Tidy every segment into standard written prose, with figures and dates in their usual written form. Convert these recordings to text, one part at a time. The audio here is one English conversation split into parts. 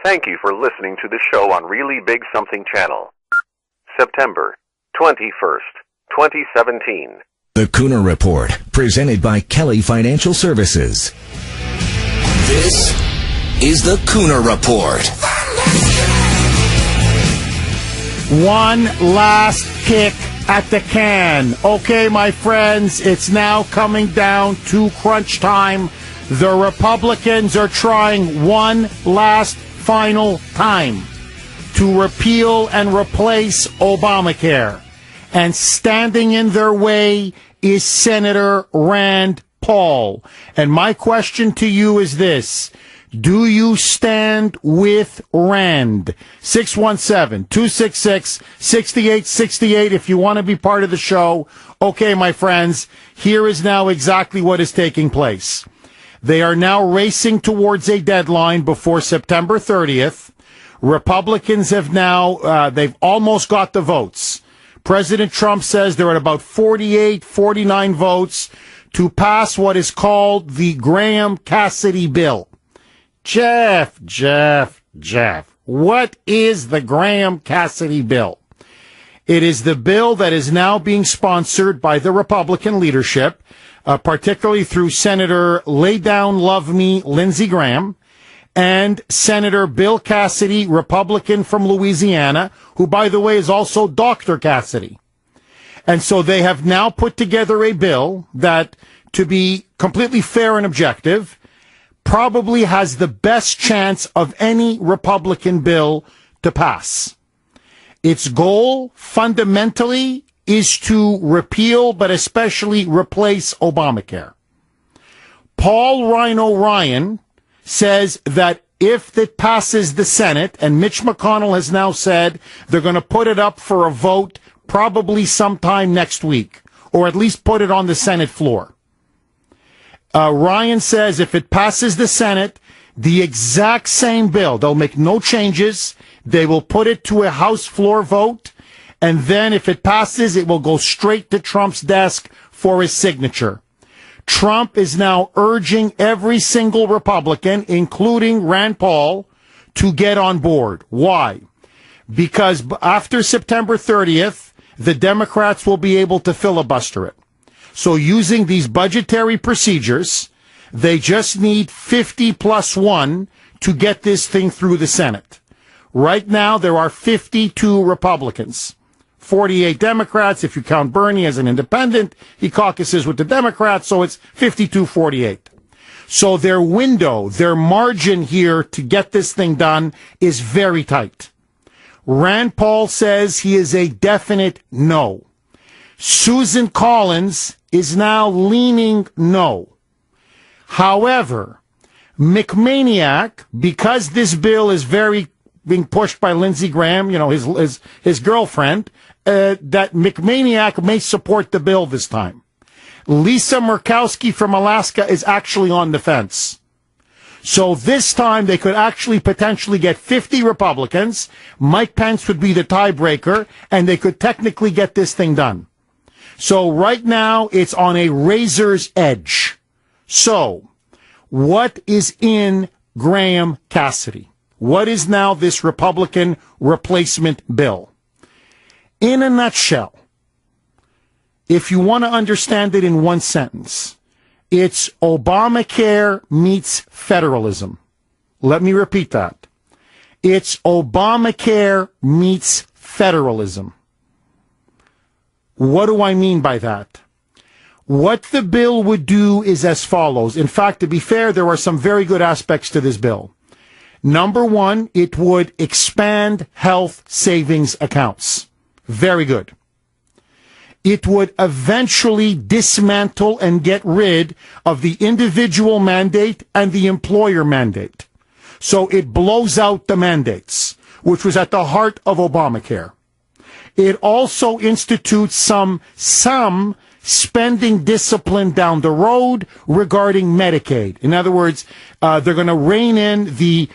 Thank you for listening to the show on Really Big Something Channel. September 21st, 2017. The Kuhner Report, presented by Kelly Financial Services. This is the Kuhner Report. One last kick at the can. Okay, my friends, it's now coming down to crunch time. The Republicans are trying one last final time to repeal and replace Obamacare. And standing in their way is Senator Rand Paul. And my question to you is this. Do you stand with Rand? 617-266-6868 if you want to be part of the show. Okay, my friends, here is now exactly what is taking place. They are now racing towards a deadline before September 30th. Republicans have now, they've almost got the votes. President Trump says they're at about 48, 49 votes to pass what is called the Graham-Cassidy bill. Jeff, what is the Graham-Cassidy bill? It is the bill that is now being sponsored by the Republican leadership, particularly through Senator Lay Down Love Me Lindsey Graham and Senator Bill Cassidy, Republican from Louisiana, who, by the way, is also Dr. Cassidy. And so they have now put together a bill that, to be completely fair and objective, probably has the best chance of any Republican bill to pass. Its goal, fundamentally, is to repeal, but especially replace Obamacare. Paul Rhino Ryan says that if it passes the Senate, and Mitch McConnell has now said they're going to put it up for a vote probably sometime next week, or at least put it on the Senate floor. Ryan says if it passes the Senate, the exact same bill, they'll make no changes, they will put it to a House floor vote, and then if it passes, it will go straight to Trump's desk for his signature. Trump is now urging every single Republican, including Rand Paul, to get on board. Why? Because after September 30th, the Democrats will be able to filibuster it. So using these budgetary procedures, they just need 50 plus 1 to get this thing through the Senate. Right now, there are 52 Republicans. 48 Democrats. If you count Bernie as an independent, he caucuses with the Democrats, so it's 52-48. So their window, their margin here to get this thing done is very tight. Rand Paul says he is a definite no. Susan Collins is now leaning no. However, McManiac, because this bill is being pushed by Lindsey Graham, his girlfriend, that McManiac may support the bill this time. Lisa Murkowski from Alaska is actually on the fence. So this time they could actually potentially get 50 Republicans. Mike Pence would be the tiebreaker, and they could technically get this thing done. So right now it's on a razor's edge. So what is in Graham-Cassidy? What is now this Republican replacement bill? In a nutshell, if you want to understand it in one sentence, it's Obamacare meets federalism. Let me repeat that. It's Obamacare meets federalism. What do I mean by that? What the bill would do is as follows. In fact, to be fair, there are some very good aspects to this bill. Number one, it would expand health savings accounts. Very good. It would eventually dismantle and get rid of the individual mandate and the employer mandate. So it blows out the mandates, which was at the heart of Obamacare. It also institutes some spending discipline down the road regarding Medicaid. In other words, they're going to rein in the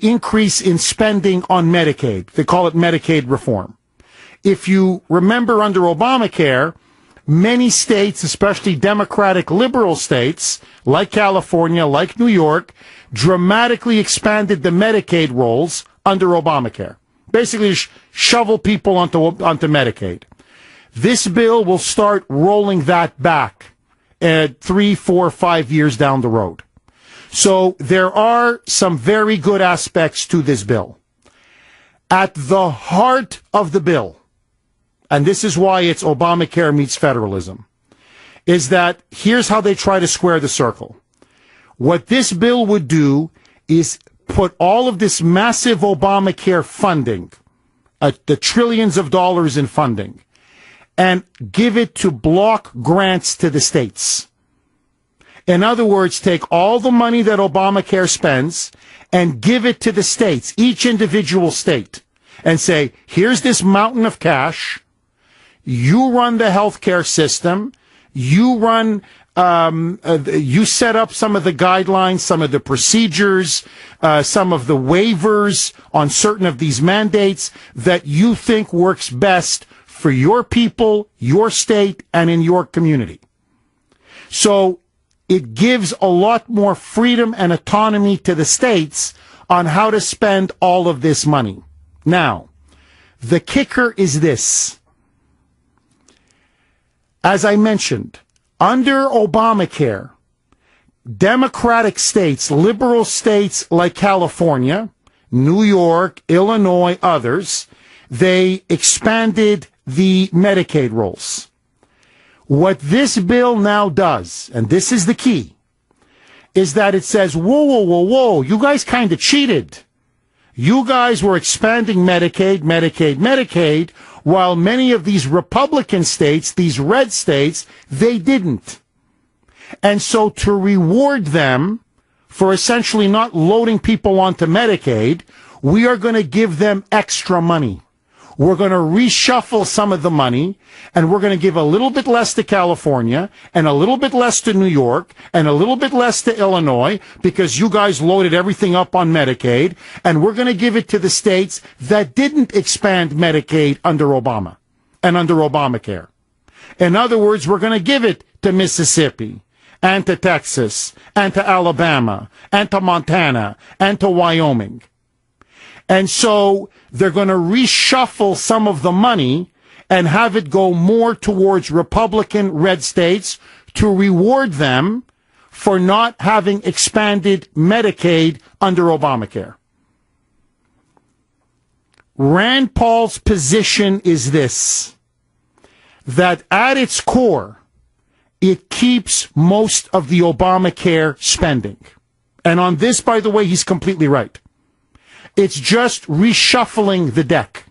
increase in spending on Medicaid. They call it Medicaid reform. If you remember under Obamacare, many states, especially Democratic liberal states, like California, like New York, dramatically expanded the Medicaid rolls under Obamacare. Basically, shovel people onto Medicaid. This bill will start rolling that back 3, 4, 5 years down the road. So there are some very good aspects to this bill. At the heart of the bill, and this is why it's Obamacare meets federalism, is that here's how they try to square the circle. What this bill would do is put all of this massive Obamacare funding, the trillions of dollars in funding, and give it to block grants to the states. In other words, take all the money that Obamacare spends and give it to the states, each individual state, and say, here's this mountain of cash. You run the healthcare system. You run, you set up some of the guidelines, some of the procedures, some of the waivers on certain of these mandates that you think works best for your people, your state, and in your community. So it gives a lot more freedom and autonomy to the states on how to spend all of this money. Now, the kicker is this. As I mentioned, under Obamacare, Democratic states, liberal states like California, New York, Illinois, others, they expanded the Medicaid rolls. What this bill now does, and this is the key, is that it says, whoa, you guys kind of cheated. You guys were expanding Medicaid, while many of these Republican states, these red states, they didn't. And so to reward them for essentially not loading people onto Medicaid, we are going to give them extra money. We're going to reshuffle some of the money, and we're going to give a little bit less to California, and a little bit less to New York, and a little bit less to Illinois, because you guys loaded everything up on Medicaid, and we're going to give it to the states that didn't expand Medicaid under Obama and under Obamacare. In other words, we're going to give it to Mississippi, and to Texas, and to Alabama, and to Montana, and to Wyoming. And so they're going to reshuffle some of the money and have it go more towards Republican red states to reward them for not having expanded Medicaid under Obamacare. Rand Paul's position is this, that at its core, it keeps most of the Obamacare spending. And on this, by the way, he's completely right. It's just reshuffling the deck.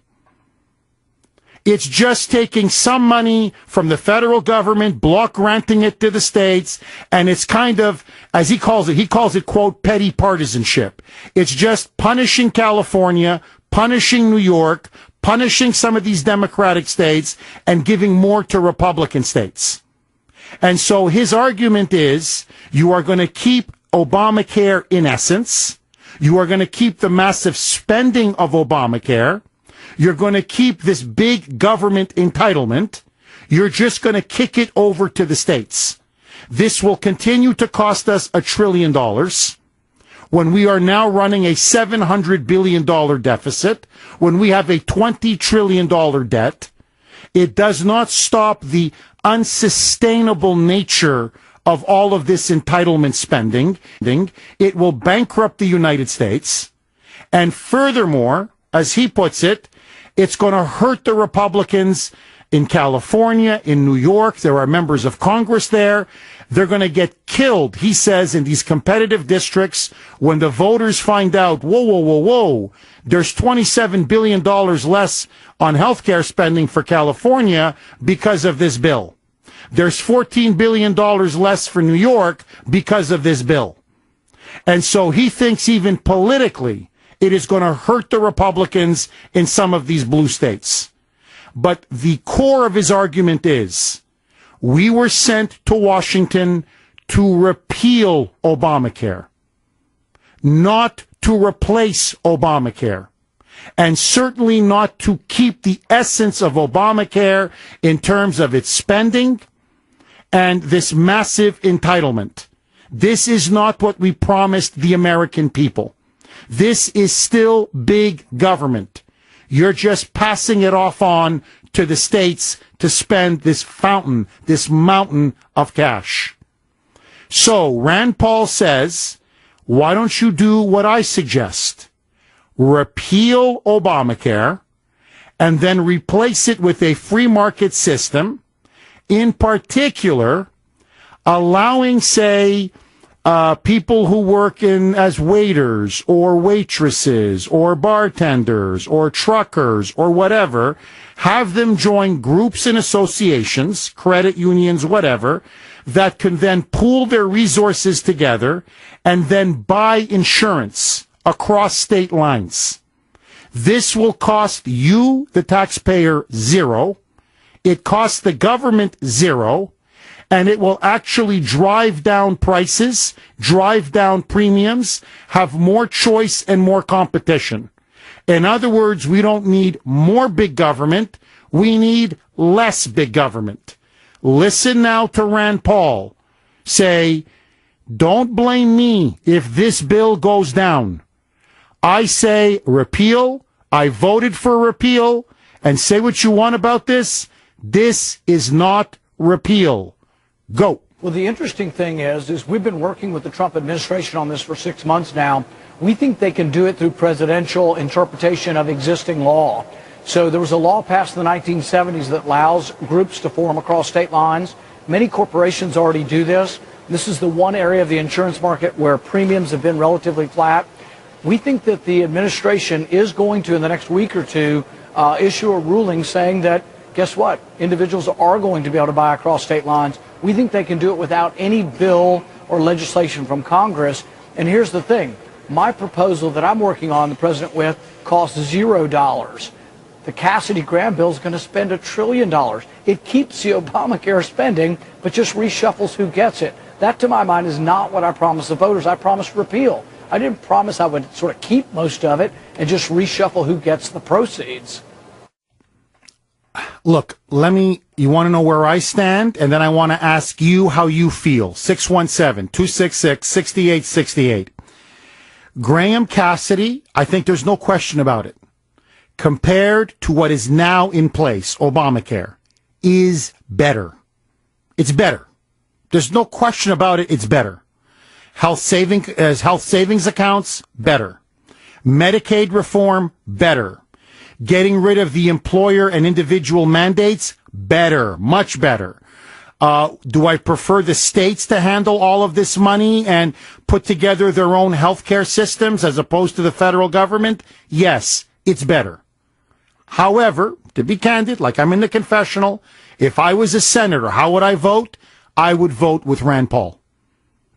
It's just taking some money from the federal government, block granting it to the states, and it's kind of, as he calls it, quote, petty partisanship. It's just punishing California, punishing New York, punishing some of these Democratic states, and giving more to Republican states. And so his argument is, you are going to keep Obamacare in essence. You are going to keep the massive spending of Obamacare. You're going to keep this big government entitlement. You're just going to kick it over to the states. This will continue to cost us $1 trillion when we are now running a $700 billion deficit, when we have a $20 trillion debt. It does not stop the unsustainable nature of all of this entitlement spending. It will bankrupt the United States. And furthermore, as he puts it, it's going to hurt the Republicans in California, in New York. There are members of Congress there. They're going to get killed, he says, in these competitive districts when the voters find out, whoa, there's $27 billion less on health care spending for California because of this bill. There's $14 billion less for New York because of this bill. And so he thinks even politically it is going to hurt the Republicans in some of these blue states. But the core of his argument is, we were sent to Washington to repeal Obamacare, not to replace Obamacare, and certainly not to keep the essence of Obamacare in terms of its spending and this massive entitlement. This is not what we promised the American people. This is still big government. You're just passing it off on to the states to spend this mountain of cash. So Rand Paul says, why don't you do what I suggest? Repeal Obamacare and then replace it with a free market system, in particular, allowing, say, people who work as waiters or waitresses or bartenders or truckers or whatever, have them join groups and associations, credit unions, whatever, that can then pool their resources together and then buy insurance across state lines. This will cost you, the taxpayer, $0. It costs the government $0. And it will actually drive down prices, drive down premiums, have more choice and more competition. In other words, we don't need more big government. We need less big government. Listen now to Rand Paul say, don't blame me if this bill goes down. I say repeal. I voted for repeal. And say what you want about this. This is not repeal. Go. Well, the interesting thing is we've been working with the Trump administration on this for 6 months now. We think they can do it through presidential interpretation of existing law. So there was a law passed in the 1970s that allows groups to form across state lines. Many corporations already do this. This is the one area of the insurance market where premiums have been relatively flat. We think that the administration is going to, in the next week or two, issue a ruling saying that, guess what? Individuals are going to be able to buy across state lines. We think they can do it without any bill or legislation from Congress. And here's the thing. My proposal that I'm working on, the president with, costs $0. The Cassidy-Graham bill is going to spend $1 trillion. It keeps the Obamacare spending, but just reshuffles who gets it. That, to my mind, is not what I promised the voters. I promised repeal. I didn't promise I would sort of keep most of it and just reshuffle who gets the proceeds. Look, you want to know where I stand, and then I want to ask you how you feel. 617-266-6868. Graham Cassidy, I think there's no question about it, compared to what is now in place, Obamacare, is better. It's better. There's no question about it, it's better. Health savings accounts, better. Medicaid reform, better. Getting rid of the employer and individual mandates, better, much better. Do I prefer the states to handle all of this money and put together their own healthcare systems as opposed to the federal government? Yes, it's better. However, to be candid, like I'm in the confessional, if I was a senator, how would I vote? I would vote with Rand Paul.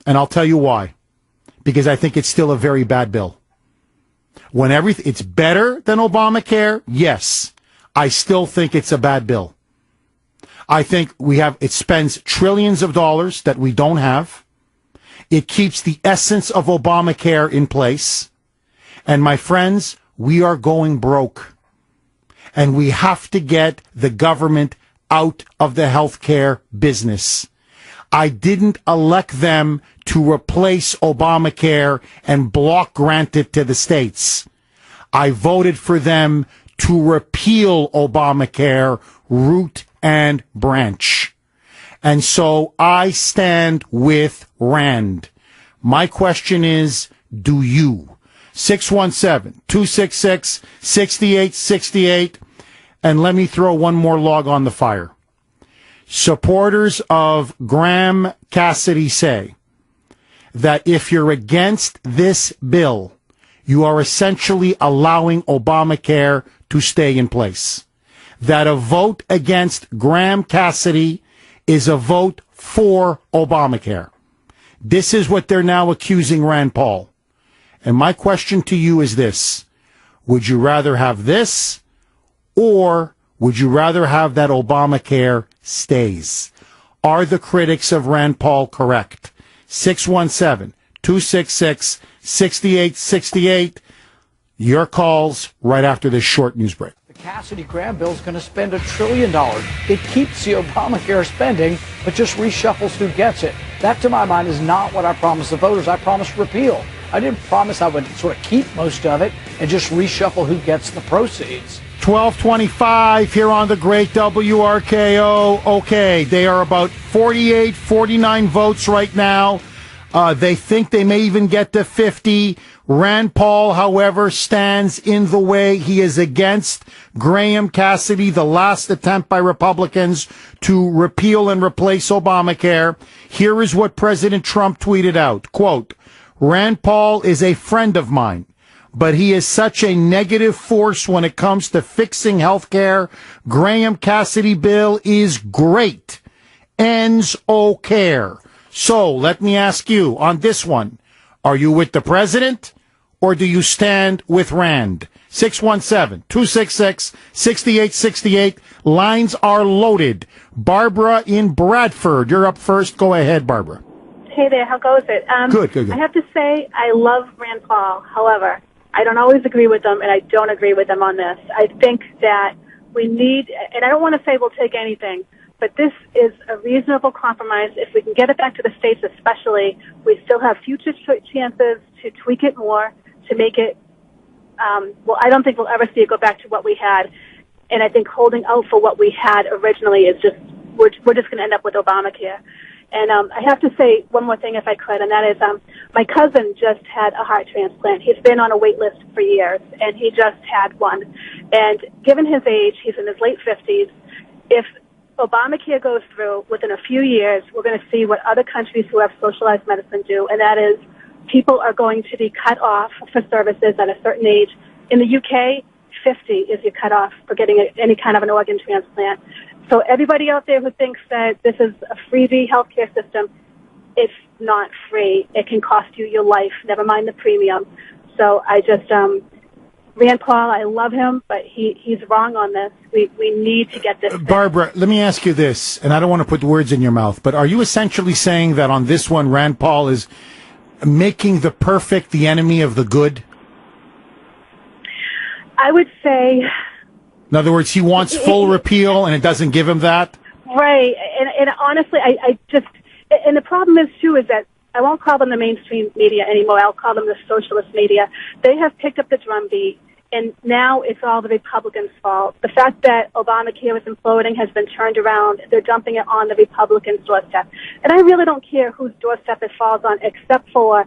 And I'll tell you why. Because I think it's still a very bad bill. It's better than Obamacare, yes. I still think it's a bad bill. I think it spends trillions of dollars that we don't have. It keeps the essence of Obamacare in place. And my friends, we are going broke. And we have to get the government out of the healthcare business. I didn't elect them to replace Obamacare and block grant it to the states. I voted for them to repeal Obamacare root and branch. And so I stand with Rand. My question is, do you? 617-266-6868. And let me throw one more log on the fire. Supporters of Graham Cassidy say that if you're against this bill, you are essentially allowing Obamacare to stay in place. That a vote against Graham Cassidy is a vote for Obamacare. This is what they're now accusing Rand Paul. And my question to you is this. Would you rather have this, or would you rather have that Obamacare stays? Are the critics of Rand Paul correct? 617-266-6868. Your calls right after this short news break. Cassidy Graham bill is going to spend $1 trillion. It keeps the Obamacare spending, but just reshuffles who gets it. That, to my mind, is not what I promised the voters. I promised repeal. I didn't promise I would sort of keep most of it and just reshuffle who gets the proceeds. 1225 here on the great WRKO. Okay, they are about 48, 49 votes right now. They think they may even get to 50. Rand Paul, however, stands in the way. He is against Graham Cassidy, the last attempt by Republicans to repeal and replace Obamacare. Here is what President Trump tweeted out. Quote, Rand Paul is a friend of mine, but he is such a negative force when it comes to fixing health care. Graham Cassidy bill is great. Ends care. So let me ask you on this one. Are you with the president or do you stand with Rand? 617-266-6868. Lines are loaded. Barbara in Bradford, you're up first. Go ahead, Barbara. Hey there, how goes it? Good. I have to say, I love Rand Paul. However, I don't always agree with him, and I don't agree with him on this. I think that we need, and I don't want to say we'll take anything, but this is a reasonable compromise. If we can get it back to the states especially, we still have future chances to tweak it more, to make it, well, I don't think we'll ever see it go back to what we had. And I think holding out for what we had originally is just, we're just going to end up with Obamacare. And I have to say one more thing if I could, and that is my cousin just had a heart transplant. He's been on a wait list for years, and he just had one. And given his age, he's in his late 50s, if Obamacare goes through, within a few years, we're going to see what other countries who have socialized medicine do, and that is people are going to be cut off for services at a certain age. In the UK, 50 is your cutoff for getting any kind of an organ transplant. So everybody out there who thinks that this is a freebie healthcare system, it's not free. It can cost you your life, never mind the premium. So I just, Rand Paul, I love him, but he's wrong on this. We need to get this. Barbara, let me ask you this, and I don't want to put words in your mouth, but are you essentially saying that on this one, Rand Paul is making the perfect the enemy of the good? I would say... In other words, he wants full repeal, and it doesn't give him that? Right. And honestly, I just... And the problem is, too, is that I won't call them the mainstream media anymore. I'll call them the socialist media. They have picked up the drumbeat, and now it's all the Republicans' fault. The fact that Obamacare is imploding has been turned around. They're dumping it on the Republicans' doorstep. And I really don't care whose doorstep it falls on, except for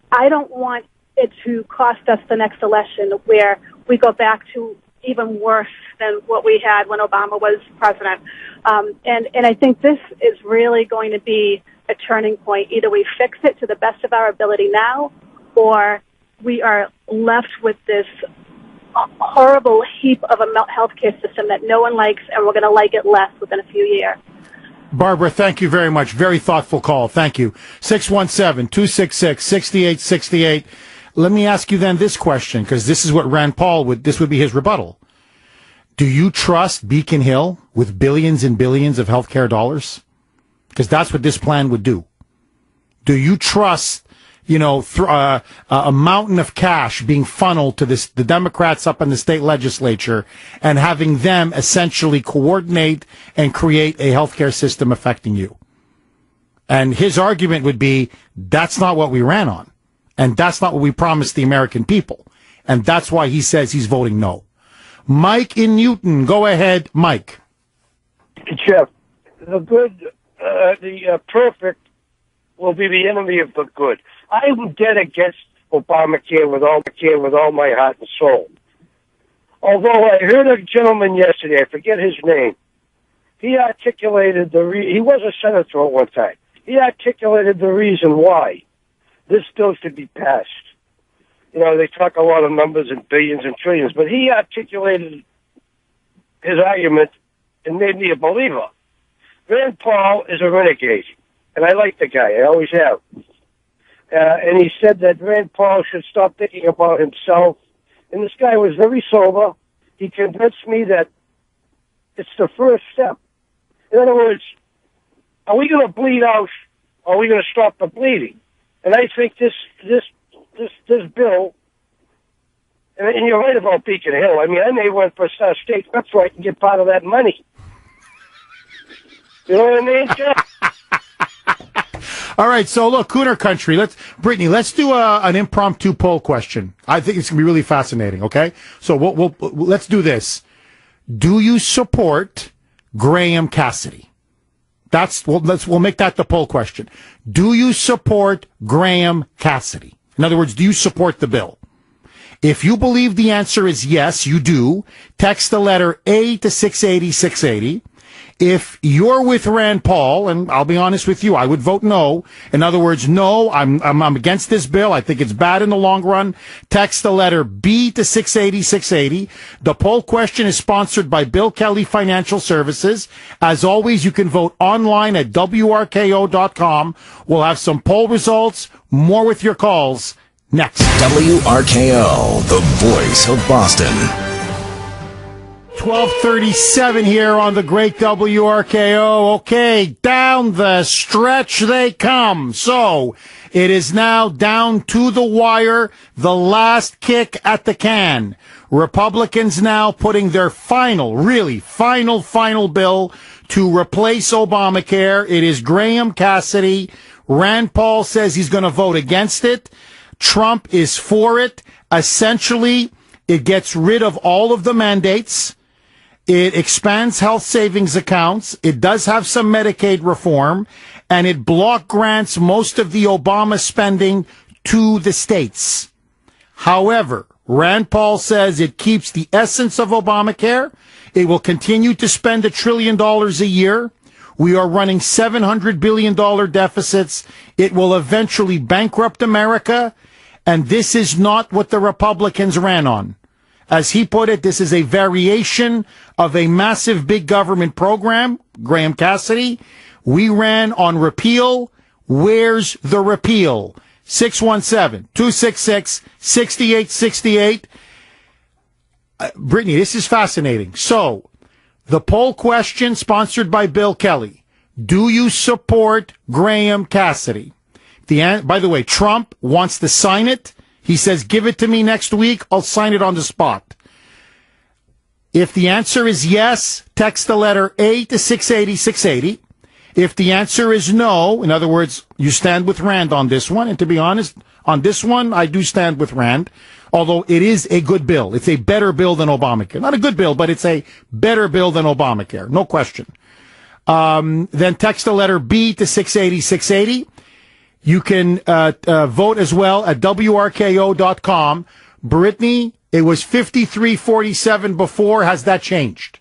I don't want it to cost us the next election where we go back to even worse than what we had when Obama was president. And I think this is really going to be a turning point. Either we fix it to the best of our ability now, or we are left with this horrible heap of a healthcare system that no one likes, and we're going to like it less within a few years. Barbara, thank you very much. Very thoughtful call. Thank you. 617-266-6868. Let me ask you then this question, because this is what Rand Paul this would be his rebuttal. Do you trust Beacon Hill with billions and billions of healthcare dollars? Because that's what this plan would do. Do you trust, a mountain of cash being funneled to the Democrats up in the state legislature and having them essentially coordinate and create a healthcare system affecting you? And his argument would be, that's not what we ran on. And that's not what we promised the American people. And that's why he says he's voting no. Mike in Newton. Go ahead, Mike. Jeff, the perfect will be the enemy of the good. I am dead against Obamacare with all my heart and soul. Although I heard a gentleman yesterday, I forget his name, he articulated he was a senator at one time. He articulated the reason why this bill should be passed. They talk a lot of numbers and billions and trillions, but he articulated his argument and made me a believer. Rand Paul is a renegade, and I like the guy. I always have. And he said that Rand Paul should stop thinking about himself. And this guy was very sober. He convinced me that it's the first step. In other words, are we going to bleed out, or are we going to stop the bleeding? And I think this bill And you're right about Beacon Hill. I mean, I may run for state rep so I can get part of that money. You know what I mean, Jeff? All right, so look, Kuhner Country. Brittany, let's do an impromptu poll question. I think it's gonna be really fascinating. Okay, so let's do this. Do you support Graham Cassidy? We'll make that the poll question. Do you support Graham Cassidy? In other words, do you support the bill? If you believe the answer is yes, you do, text the letter A to 680-680. If you're with Rand Paul, and I'll be honest with you, I would vote no. In other words, no, I'm against this bill. I think it's bad in the long run. Text the letter B to 680-680. The poll question is sponsored by Bill Kelly Financial Services. As always, you can vote online at WRKO.com. We'll have some poll results, more with your calls next. WRKO, the voice of Boston. 12:37 here on the great WRKO. Okay, down the stretch they come. So it is now down to the wire, the last kick at the can. Republicans now putting their final bill to replace Obamacare. It is Graham Cassidy. Rand Paul says he's going to vote against it. Trump is for it. Essentially, it gets rid of all of the mandates. It expands health savings accounts. It does have some Medicaid reform, and it block grants most of the Obama spending to the states. However, Rand Paul says it keeps the essence of Obamacare. It will continue to spend $1 trillion a year. We are running $700 billion deficits. It will eventually bankrupt America, and this is not what the Republicans ran on. As he put it, this is a variation of a massive big government program, Graham Cassidy. We ran on repeal. Where's the repeal? 617-266-6868. Brittany, this is fascinating. So, the poll question sponsored by Bill Kelly. Do you support Graham Cassidy? By the way, Trump wants to sign it. He says, give it to me next week. I'll sign it on the spot. If the answer is yes, text the letter A to 680-680. If the answer is no, in other words, you stand with Rand on this one. And to be honest, on this one, I do stand with Rand. Although it is a good bill. It's a better bill than Obamacare. Not a good bill, but it's a better bill than Obamacare. No question. Then text the letter B to 680-680. You can vote as well at WRKO.com. Brittany, it was 53-47 before. Has that changed?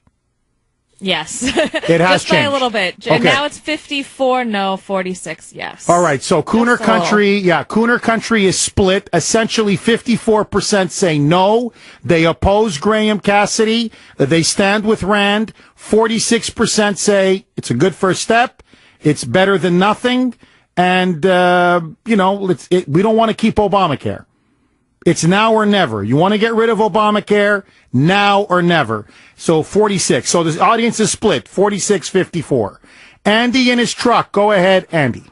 Yes. It has just by changed. A little bit. Okay. Now it's 54 no, 46 yes. All right, so Kuhner Country is split. Essentially 54% say no. They oppose Graham Cassidy. They stand with Rand. 46% say it's a good first step. It's better than nothing. And, we don't want to keep Obamacare. It's now or never. You want to get rid of Obamacare, now or never. So 46. So the audience is split, 46-54. Andy in his truck. Go ahead, Andy.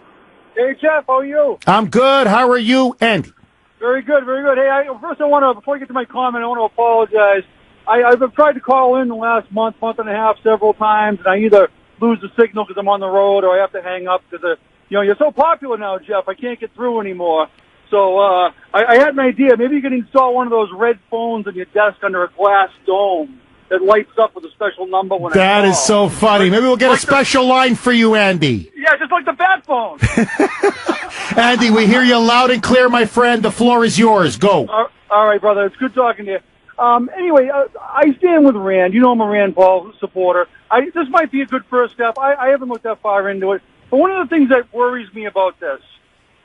Hey, Jeff, how are you? I'm good. How are you, Andy? Very good, very good. Hey, first before I get to my comment, I want to apologize. I've tried to call in the last month and a half several times, and I either lose the signal because I'm on the road or I have to hang up because you're so popular now, Jeff. I can't get through anymore. So I had an idea. Maybe you can install one of those red phones on your desk under a glass dome that lights up with a special number when I call. That is so funny. Maybe we'll get a special line for you, Andy. Yeah, just like the bat phone. Andy, we hear you loud and clear, my friend. The floor is yours. Go. All right, brother. It's good talking to you. Anyway, I stand with Rand. You know I'm a Rand Paul supporter. This might be a good first step. I haven't looked that far into it. But one of the things that worries me about this,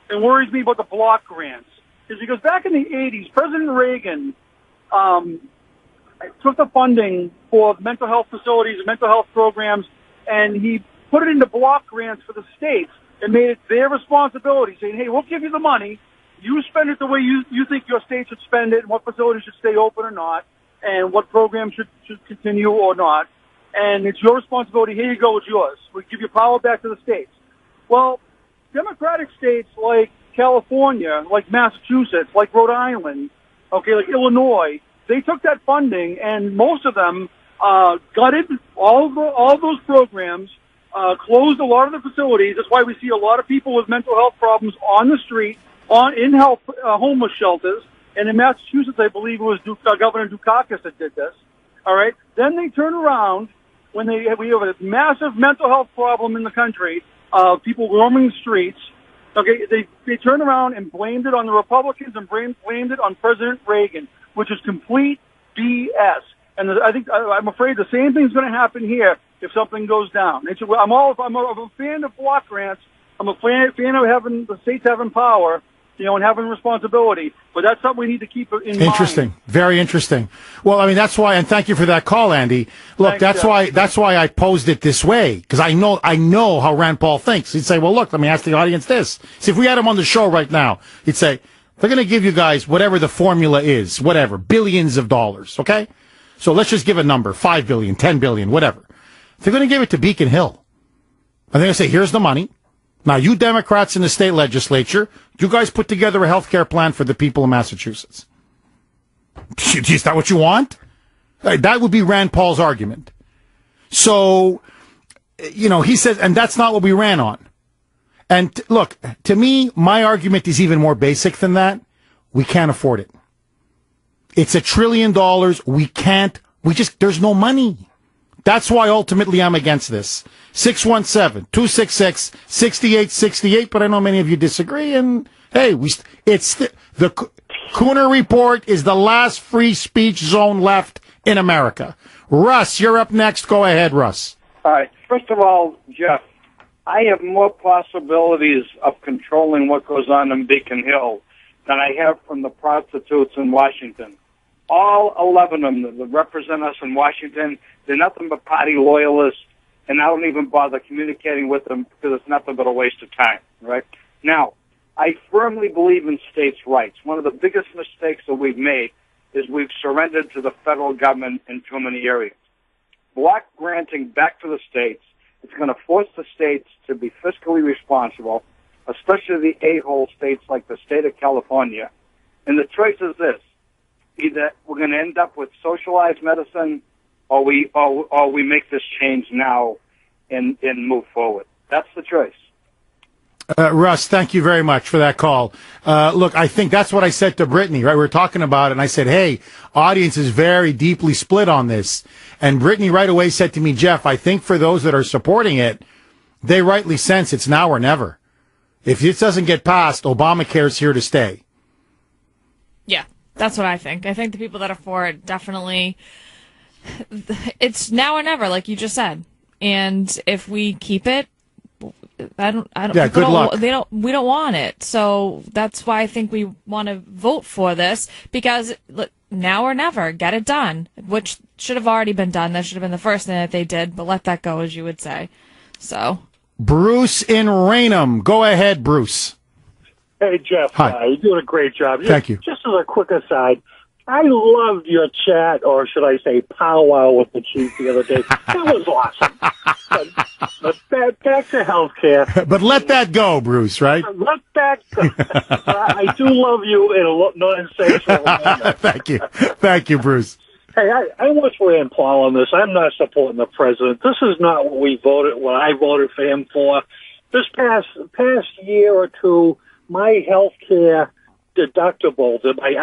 and worries me about the block grants, is because back in the 80s, President Reagan took the funding for mental health facilities and mental health programs, and he put it into block grants for the states and made it their responsibility, saying, hey, we'll give you the money. You spend it the way you think your state should spend it, and what facilities should stay open or not, and what programs should continue or not. And it's your responsibility. Here you go. It's yours. We give your power back to the states. Well, Democratic states like California, like Massachusetts, like Rhode Island, like Illinois, they took that funding and most of them gutted all of those programs, closed a lot of the facilities. That's why we see a lot of people with mental health problems on the street, in homeless shelters. And in Massachusetts, I believe it was Governor Dukakis that did this. All right. Then they turn around when we have a massive mental health problem in the country, people roaming the streets. Okay, they turned around and blamed it on the Republicans and blamed it on President Reagan, which is complete BS. And I'm afraid the same thing's going to happen here if something goes down. I'm a fan of block grants. I'm a fan of having the states having power, and having responsibility. But that's something we need to keep in mind. Interesting. Very interesting. Well, I mean, that's why, and thank you for that call, Andy. Look, that's why I posed it this way, because I know how Rand Paul thinks. He'd say, well, look, let me ask the audience this. See, if we had him on the show right now, he'd say, they're going to give you guys whatever the formula is, whatever, billions of dollars, okay? So let's just give a number, 5 billion, 10 billion, whatever. They're going to give it to Beacon Hill. And they're going to say, here's the money. Now, you Democrats in the state legislature, you guys put together a health care plan for the people of Massachusetts. Is that what you want? That would be Rand Paul's argument. So, he says, and that's not what we ran on. And look, to me, my argument is even more basic than that. We can't afford it. It's $1 trillion. There's no money. That's why ultimately I'm against this. 617-266-6868, but I know many of you disagree, and hey, the Kuhner Report is the last free speech zone left in America. Russ, you're up next. Go ahead, Russ. All right. First of all, Jeff, I have more possibilities of controlling what goes on in Beacon Hill than I have from the prostitutes in Washington. All 11 of them that represent us in Washington, they're nothing but party loyalists, and I don't even bother communicating with them because it's nothing but a waste of time, right? Now, I firmly believe in states' rights. One of the biggest mistakes that we've made is we've surrendered to the federal government in too many areas. Block granting back to the states, it's going to force the states to be fiscally responsible, especially the a-hole states like the state of California. And the choice is this. Either we're going to end up with socialized medicine or we make this change now and move forward. That's the choice. Russ, thank you very much for that call. Look, I think that's what I said to Brittany, right? We were talking about it, and I said, hey, audience is very deeply split on this. And Brittany right away said to me, Jeff, I think for those that are supporting it, they rightly sense it's now or never. If this doesn't get passed, Obamacare's here to stay. Yeah, that's what I think. I think the people that are for it definitely, it's now or never, like you just said. And if we keep it, I don't. Yeah, good luck. We don't want it. So that's why I think we want to vote for this, because now or never, get it done, which should have already been done. That should have been the first thing that they did, but let that go, as you would say. So, Bruce in Raynham, go ahead, Bruce. Hey, Jeff. Hi. You're doing a great job. Thank you. Just as a quick aside, I loved your chat, or should I say powwow with the chief the other day. That was awesome. But back to healthcare. But let that go, Bruce, right? Let that go. I do love you in a non-sensual manner. Thank you, Bruce. Hey, I was Rand Paul on this. I'm not supporting the president. This is not what I voted for him for. This past year or two, my health care deductible, my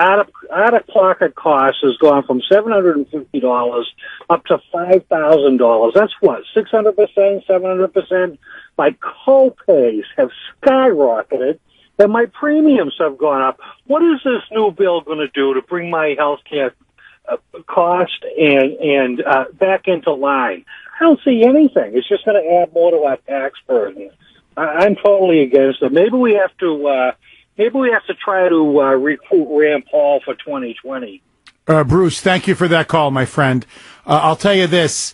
out-of-pocket cost has gone from $750 up to $5,000. That's what, 600%, 700%? My co-pays have skyrocketed, and my premiums have gone up. What is this new bill going to do to bring my health care cost and back into line? I don't see anything. It's just going to add more to our tax burden. I'm totally against it. Maybe we have to try to recruit Rand Paul for 2020. Bruce, thank you for that call, my friend. I'll tell you this.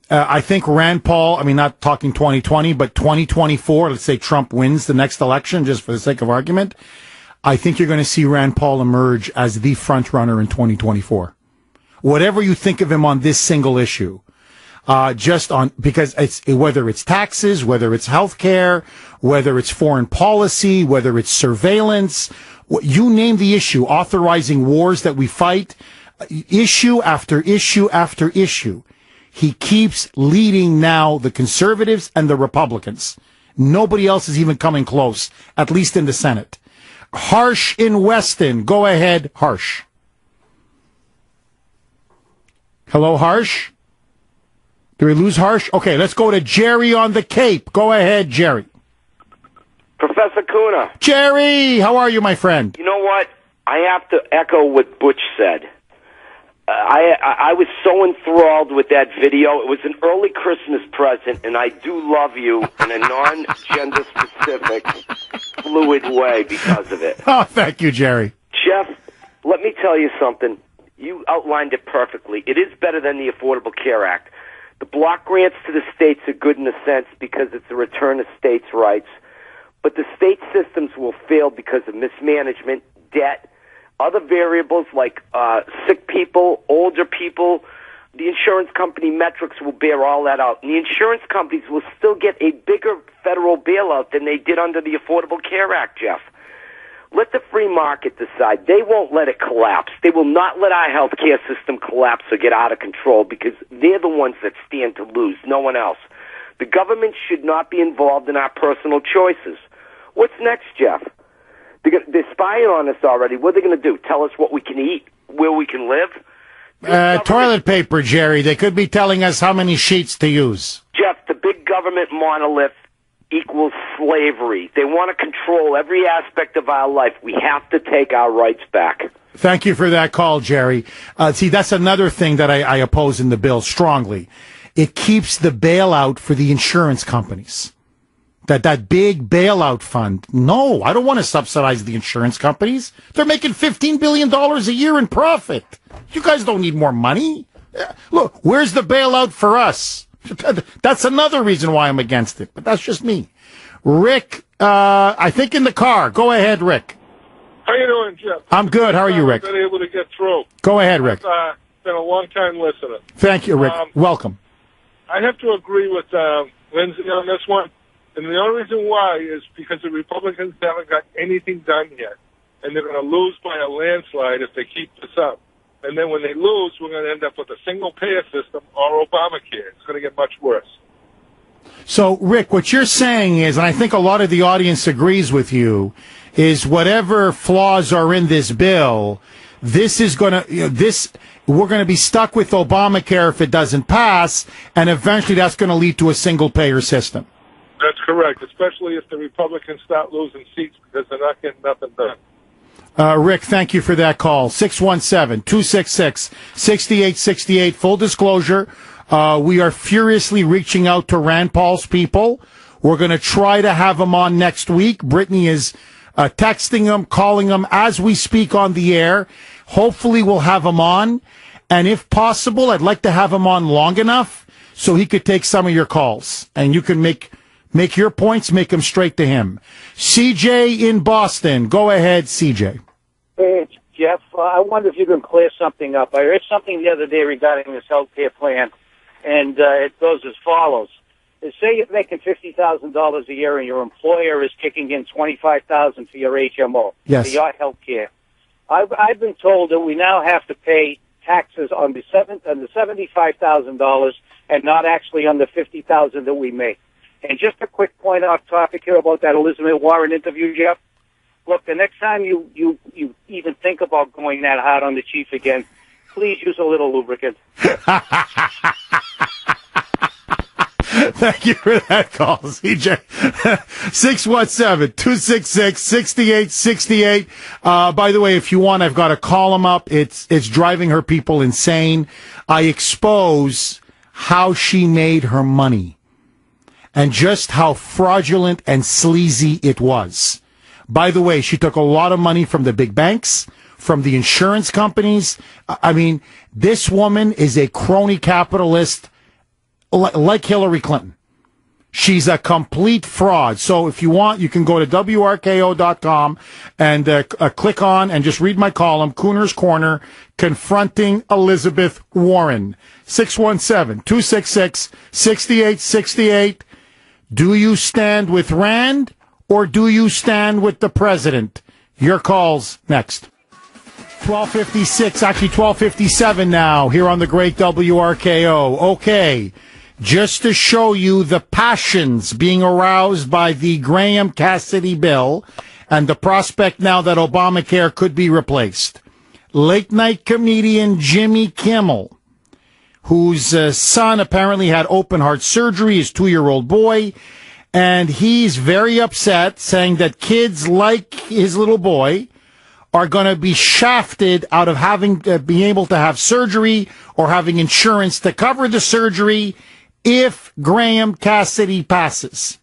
I think Rand Paul, not talking 2020, but 2024, let's say Trump wins the next election, just for the sake of argument, I think you're going to see Rand Paul emerge as the front runner in 2024. Whatever you think of him on this single issue, because whether it's taxes, whether it's health care, whether it's foreign policy, whether it's surveillance, you name the issue, authorizing wars that we fight, issue after issue after issue. He keeps leading now the conservatives and the Republicans. Nobody else is even coming close, at least in the Senate. Harsh in Weston. Go ahead, Harsh. Hello, Harsh? Did we lose Harsh? Okay, let's go to Jerry on the Cape. Go ahead, Jerry. Professor Kuhner. Jerry, how are you, my friend? You know what? I have to echo what Butch said. I was so enthralled with that video. It was an early Christmas present, and I do love you in a non-gender specific, fluid way because of it. Oh, thank you, Jerry. Jeff, let me tell you something. You outlined it perfectly. It is better than the Affordable Care Act. The block grants to the states are good in a sense because it's a return of states' rights. But the state systems will fail because of mismanagement, debt, other variables like sick people, older people. The insurance company metrics will bear all that out. And the insurance companies will still get a bigger federal bailout than they did under the Affordable Care Act, Jeff. Let the free market decide. They won't let it collapse. They will not let our health care system collapse or get out of control because they're the ones that stand to lose, no one else. The government should not be involved in our personal choices. What's next, Jeff? They're spying on us already. What are they going to do? Tell us what we can eat, where we can live? Toilet paper, Jerry. They could be telling us how many sheets to use. Jeff, the big government monolith equals slavery. They want to control every aspect of our life. We have to take our rights back. Thank you for that call, Jerry. See, that's another thing that I oppose in the bill strongly. It keeps the bailout for the insurance companies. That big bailout fund. No, I don't want to subsidize the insurance companies. They're making $15 billion a year in profit. You guys don't need more money. Look, where's the bailout for us? That's another reason why I'm against it, but that's just me. Rick, I think in the car. Go ahead, Rick. How you doing, Jeff? I'm good. How are you, Rick? I've been able to get through. Go ahead, Rick. I've been a long-time listener. Thank you, Rick. Welcome. I have to agree with Lindsay on this one. And the only reason why is because the Republicans haven't got anything done yet. And they're going to lose by a landslide if they keep this up. And then when they lose, we're going to end up with a single-payer system or Obamacare. It's going to get much worse. So, Rick, what you're saying is, and I think a lot of the audience agrees with you, is whatever flaws are in this bill, this is going to, we're going to be stuck with Obamacare if it doesn't pass, and eventually that's going to lead to a single-payer system. That's correct, especially if the Republicans start losing seats because they're not getting nothing done. Rick, thank you for that call. 617-266-6868. Full disclosure, we are furiously reaching out to Rand Paul's people. We're going to try to have him on next week. Brittany is texting him, calling him as we speak on the air. Hopefully we'll have him on. And if possible, I'd like to have him on long enough so he could take some of your calls. And you can make your points, make them straight to him. CJ in Boston. Go ahead, CJ. Hey, Jeff, I wonder if you can clear something up. I heard something the other day regarding this health care plan, and it goes as follows. Say you're making $50,000 a year and your employer is kicking in $25,000 for your HMO, yes, for your health care. I've been told that we now have to pay taxes on the $75,000 and not actually on the $50,000 that we make. And just a quick point off topic here about that Elizabeth Warren interview, Jeff. Look, the next time you even think about going that hard on the chief again, please use a little lubricant. Thank you for that call, CJ. 617-266-6868. By the way, if you want, I've got a column up. It's driving her people insane. I expose how she made her money and just how fraudulent and sleazy it was. By the way, she took a lot of money from the big banks, from the insurance companies. I mean, this woman is a crony capitalist like Hillary Clinton. She's a complete fraud. So if you want, you can go to WRKO.com and click on and just read my column, Kuhner's Corner, Confronting Elizabeth Warren. 617-266-6868. Do you stand with Rand or do you stand with the president? Your calls next. 12:56, actually 12:57 now, here on the great WRKO. Okay, just to show you the passions being aroused by the Graham-Cassidy bill and the prospect now that Obamacare could be replaced. Late-night comedian Jimmy Kimmel, whose son apparently had open-heart surgery, his 2-year-old boy, and he's very upset, saying that kids like his little boy are going to be shafted out of having being able to have surgery or having insurance to cover the surgery if Graham-Cassidy passes.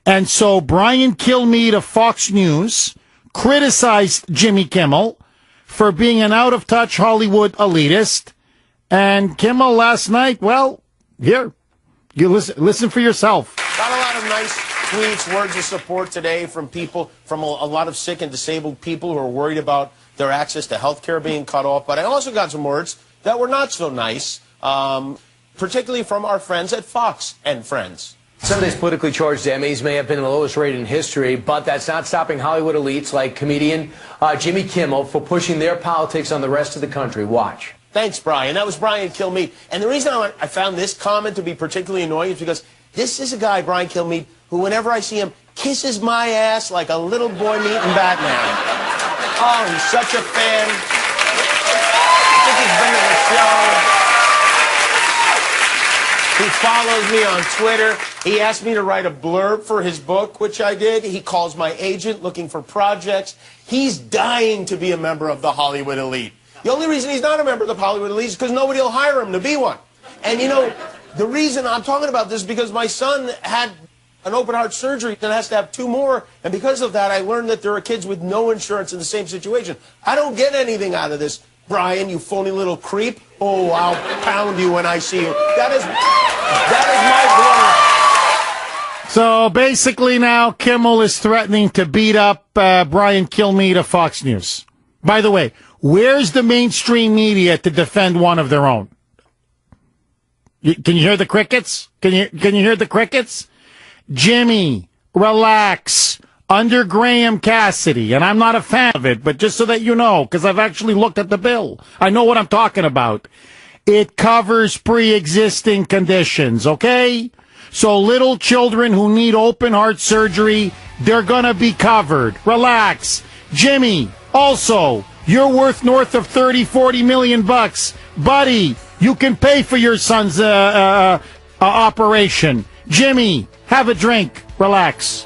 And so Brian Kilmeade of Fox News criticized Jimmy Kimmel for being an out-of-touch Hollywood elitist. And Kimmel last night, well, here, you listen for yourself. Got a lot of nice tweets, words of support today from people, from a lot of sick and disabled people who are worried about their access to health care being cut off. But I also got some words that were not so nice, particularly from our friends at Fox and Friends. Sunday's politically charged Emmys may have been the lowest rate in history, but that's not stopping Hollywood elites like comedian Jimmy Kimmel for pushing their politics on the rest of the country. Watch. Thanks, Brian. That was Brian Kilmeade. And the reason I found this comment to be particularly annoying is because this is a guy, Brian Kilmeade, who whenever I see him, kisses my ass like a little boy meeting Batman. Oh, he's such a fan. I think he's been to the show. He follows me on Twitter. He asked me to write a blurb for his book, which I did. He calls my agent looking for projects. He's dying to be a member of the Hollywood elite. The only reason he's not a member of the Hollywood elite is because nobody will hire him to be one. And, you know, the reason I'm talking about this is because my son had an open heart surgery and has to have 2 more. And because of that, I learned that there are kids with no insurance in the same situation. I don't get anything out of this, Brian, you phony little creep. Oh, I'll pound you when I see you. That is my blurb. So basically now Kimmel is threatening to beat up Brian Kilmeade of Fox News. By the way, where's the mainstream media to defend one of their own? Can you hear the crickets? Can you hear the crickets? Jimmy, relax. Under Graham-Cassidy, and I'm not a fan of it, but just so that you know, because I've actually looked at the bill. I know what I'm talking about. It covers pre-existing conditions, okay? So little children who need open heart surgery, they're going to be covered. Relax. Jimmy, also, you're worth north of 30, 40 million bucks. Buddy, you can pay for your son's operation. Jimmy, have a drink. Relax.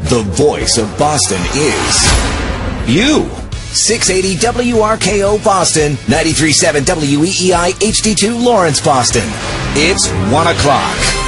The voice of Boston is you. 680 WRKO Boston, 93.7 WEEI HD2 Lawrence, Boston. It's 1 o'clock.